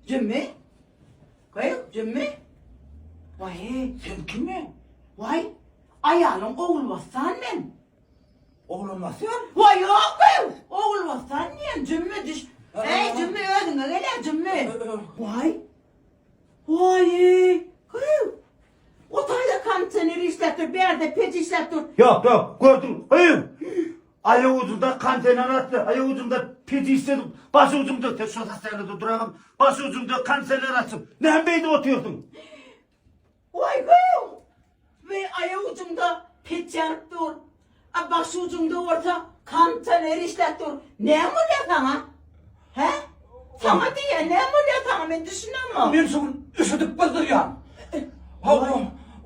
Cümmü? Koyup Cümmü? Vay sen kimi? Vay ayağın oğul bassan men. Oğlum bassan? Vay yok koyup oğul bassan men Cümmü düş. Hey Cümmü ödüne gel Cümmü. Vay. Vay koyup. O tayda kantineri işlettir bir yerde pet işlettir. Yok gördüm. Hayır. Ayağı ucunda kantener attı. Ayağı ucunda peti istedim. Başı ucumda şu hastanede durağım. Başı ucumda kantener attım. Ne beyde oturuyordun? Vay koyup. Ve ayağı ucumda pet yanıp dur. Başı ucumda orta kantineri işlettir. Ne emurya sana? He? Sana diye ne emurya sana ben düşünemem. Ben sana üşüdük kızır ya.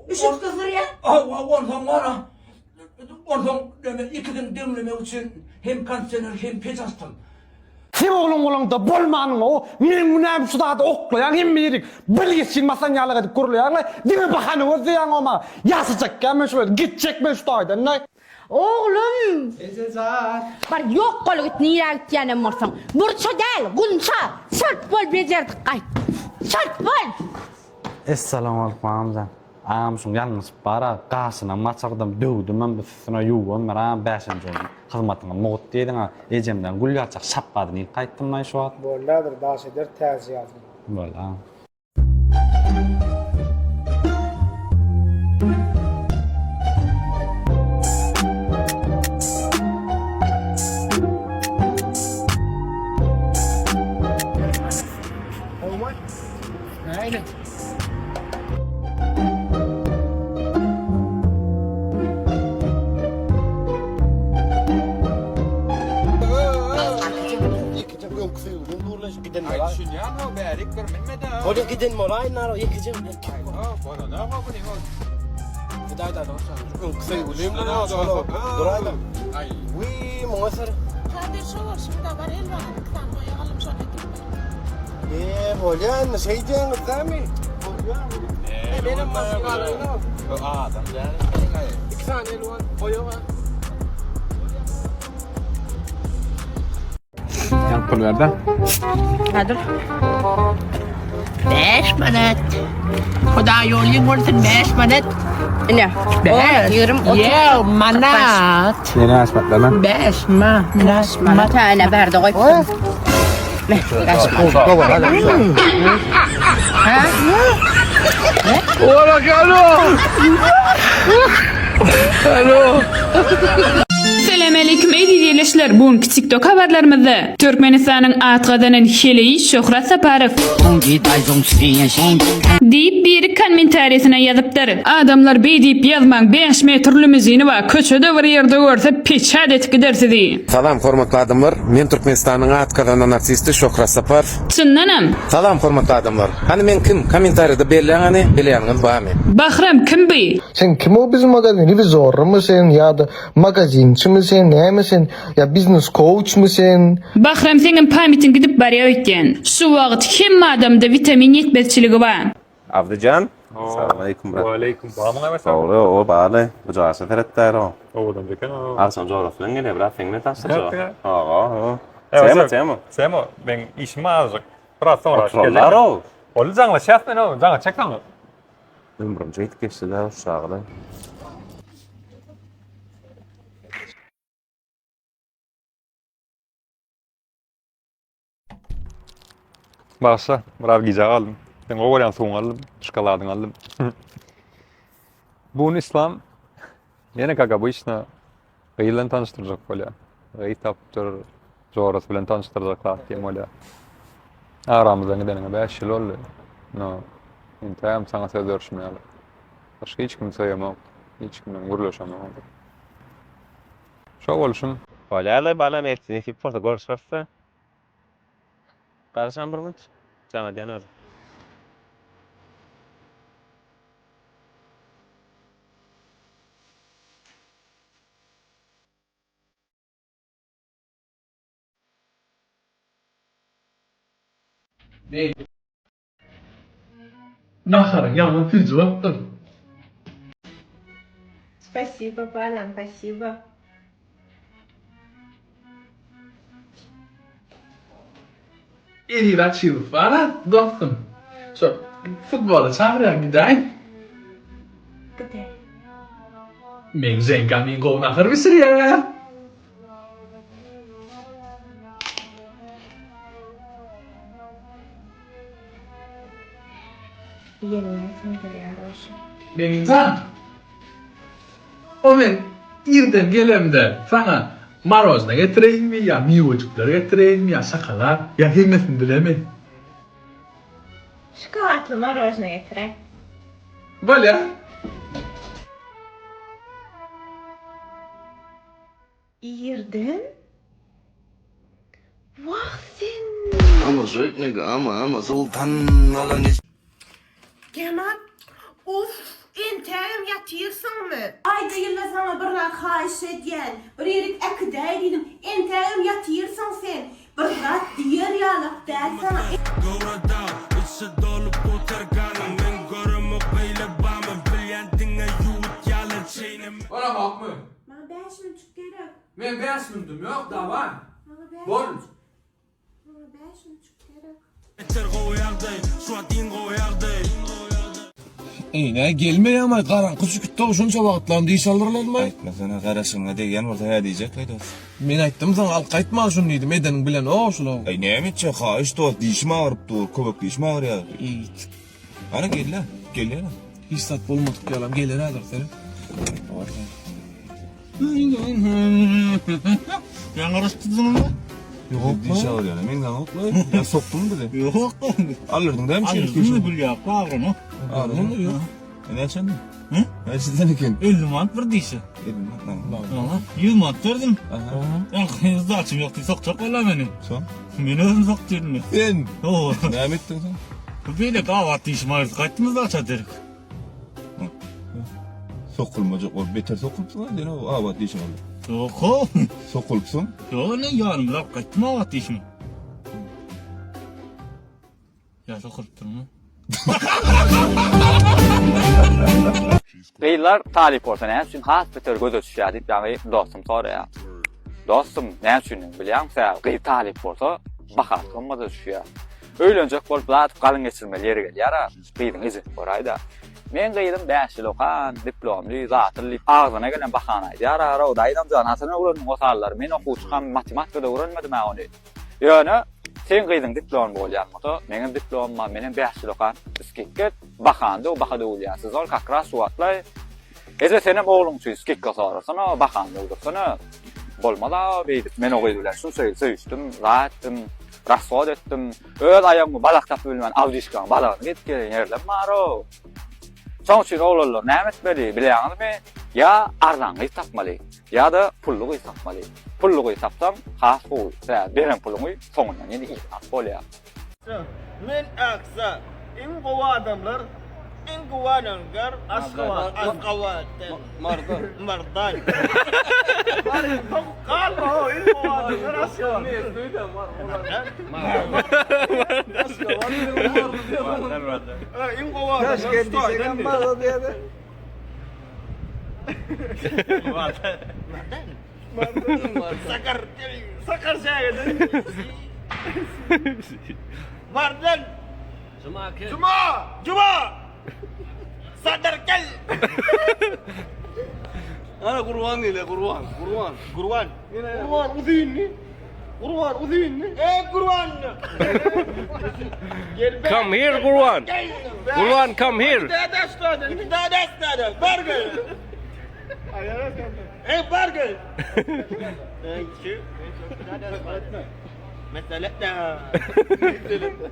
Üşüt kızır ya. Oradan var ha. Oradan ikiden demlemek için hem kantener hem pet astım. Sen oğlum da bolmanın o. Minin münam şuda da oklayan hem birik. Bilgesin masan yalık edip kurulayan. Dime bakanı o ziyan olma. Yasıcak gelme şöyle. Gidecek mi şu daydan ne? Oğlum. Bar yok kolu git nira gittiğine varsın. Burça değil, gunça. Şart bol becerdik kay. Şart bol. Esselamu aleyküm amcan. Ağam şun yalnız bara qasına maçaqdım dövdüm men bisine yuwam mera 5-nji oldum. Hizmatyňa mowut diýdiň ejemden gül ýaçak şappadyn ilk gaýtdym man şu wagt. Bolladır daş eder täze ýazdy. Bola. Näyle? Hoca gidin molay naro yekeceğim. Bana ne yapalım ya? Gidayda dostlar. Kısa ulayım lan o. Durayda. Ay. Wi mongasar. Hadi şu var şimdi var elbette kan koyalım şöyle. Hoca şey diyen kızami. Benim maskarayım. Adam yani. 2 saniye lan. Hoca var. Yan pul ver de. Hadi. 5 manat. Huda yolun ortasın 5 manat. Ne? Yürüm otur. Ya manat. Yeni açmaklar lan. 5 manat. Matana berdi koy. Ne? Kaçma. Ha? Ola galo. Alo. Selamünaleyküm eydiýärleşler. Bugünkü TikTok habarlarymyzda Türkmenistanyň atgadynyň heleyi Şöhret Saparow diýip bir kommentariýasyna ýazypdyr. Adamlar beýdip ýazmaň 5 metrlümizini we köçede bir ýerde görse peçat etip gidersiz. Salam hormatly adamlar. Men Türkmenistanyň atgadynyň artisti Şöhret Saparow. Çyndanam. Salam hormatly adamlar. Hani men kim? Kommentariýada belläňäni bilýäňiz barmy? Bahram kim bu? Sen kim o bizim magazin? Bir zorru musun ya da magazinçi misin? Ne misin? Ya business coach musun? Bahram senin pamitin gidip barýar eken. Şu wagt hem adamda vitamin yetmezçiligi bar. Avdijan. Salam aleykum brat. Waalaikum salam. Sağol o bale. Bu jasa feretler o. Oğlum dekan o. Arsan joraflyň gele brat, feňne tassy. Ja. Sema. Ben işime azıcık. Biraz sonra Kontrollar o. Ol jaňla şähtmen o, jaňla çeksen o. Ömrüm jeýip geçdiler uşagly. Başla, biraz gijak aldım. Ben o golyan soğun aldım, şokoladyny aldım. Bu İslam, yine kaka bu işine gıyılan tanıştıracak böyle. Gıyı taptır, Jorası bilen tanıştırdıklar diýem bolýar. Aramızdan gidenine 5 ýyl boldy. No. Intayam sana söz görüşmeýär. Başga hiç kim söýemok. Hiç kimden gurulşamok. Şo bolşum. Olyaly bana metni tip porta görüşürse. Barşam bir minut. Tamam diýen öyle. Спасибо, Паля, спасибо. İyi bana dostum. Futbola çağırıyor gidelim. Где? Men zengamin gowna hırbisir ya. Елена, хорошая. Benim can. O men irden gelemde sana marozna getireyim mi ya miyocukları getireyim mi ya sakalar ya hemesini bilemedim. Шоколадное мороженое getireyim. Böyle. Ирден? Vah sen. Kemal, of, enterim yatırsın mı? Ay değil sana bir rahaş ediyen. Bir yerik akıday dedim, enterim yatırsın sen. Bir rahat diğer yalık der sana. Bana bak mı? Bana 5 minut gerek. Ben 5 minutum yok da var. Bana 5 Bol. Bana 5 minut gerek. Ne gelmeye ama karan küçük şunça vaqtlandı iş alırlar mı? Aytmasana garaşyňa degen bolsa hä diýjek gaýda. Men aýtdym sana al qaytma şunu diýdim eden bilen o şunu. Ay näme ha iş to diýişme arypdy, köpek diýişme arýar. Ana gelle, gelle. Hiç sat bolmadyk yalan gelir adyr sen. Yaňaraşdydyňmy? Yok diýişe arýar. Men ganokla. Ya sokdum bile. Yok. Alırdyň da hemşe. Alırdın gül ya, bağırını. Alırdın yok. Ne çandın? Hı? Ne çandın iken? 50 manat bir dişi. 50 manat. Aha, 100 manat verdim. Aha. Ben kıyızda açım yoktu, sokacak ola beni. Son? Beni özüm soktun mu? Ben. Oo. Ne ettin sen? Böyle kahvaltı işim ayırdı, kaçtınız da açadık. Sokulmacak o beter sokulpsun lan. O avat diýişim oldu. Yok o. Sokulpsun. Yok ne yarım laf kaçtım kahvaltı işim. Ya sokup durma. Beyler talip olsa ne için has bir tür göz ötüşü edip yani dostum sonra ya. Dostum ne için biliyor musun? Gıy talip olsa bakar olmadı ötüşüyor. Öyle önce bolup latıp kalın geçirmeli yeri gel yara. Gıydın izi orayda. Men gıydım 5 yıl okan, diplomlu, zatırlı, ağzına gelen bakanaydı. Ara o dayıdan canasına uğranın o sarıları. Men oku çıkan matematikada uğranmadım ben onu. Yani sen gıydın diplom bolýarmydy. Menin diplomma menen 5 yıl okan. Skikket bakanda o bakada bolýarsy. Zor kakra suwatlay. Eze senem oğlum şu skikka sorarsana bakanda oldursana. Bolmada beýdip men o gıýdylar. Şunu söýüşdüm, rahatdym, rasod etdim. Öz aýagymy balaktap bilmän awdişkan balagyny getgelen ýerler maro. Soňçy oğlanlar näme etmeli bilýärmi? Ya arzaňy tapmaly, ya da pullugy tapmaly. Pullugy tapsam, has bol. Beren pullugy soňundan ýene iyi bolýar. Men aksa, en gowa adamlar, en gowa nangar, askavat. Mardan. Mardan. Kalma, en gowa adamlar askavat. Ne duydum var. En gowa adamlar. Mardan. Sakar şäherden. Mardan. Cuma. Sadar gel. Ana kurban değil, kurban. Kurban uduyunni. Kurban uduyunni. Kurban. Come here, Kurban. Kurban, come here. Dada, burger. Burger. Mesela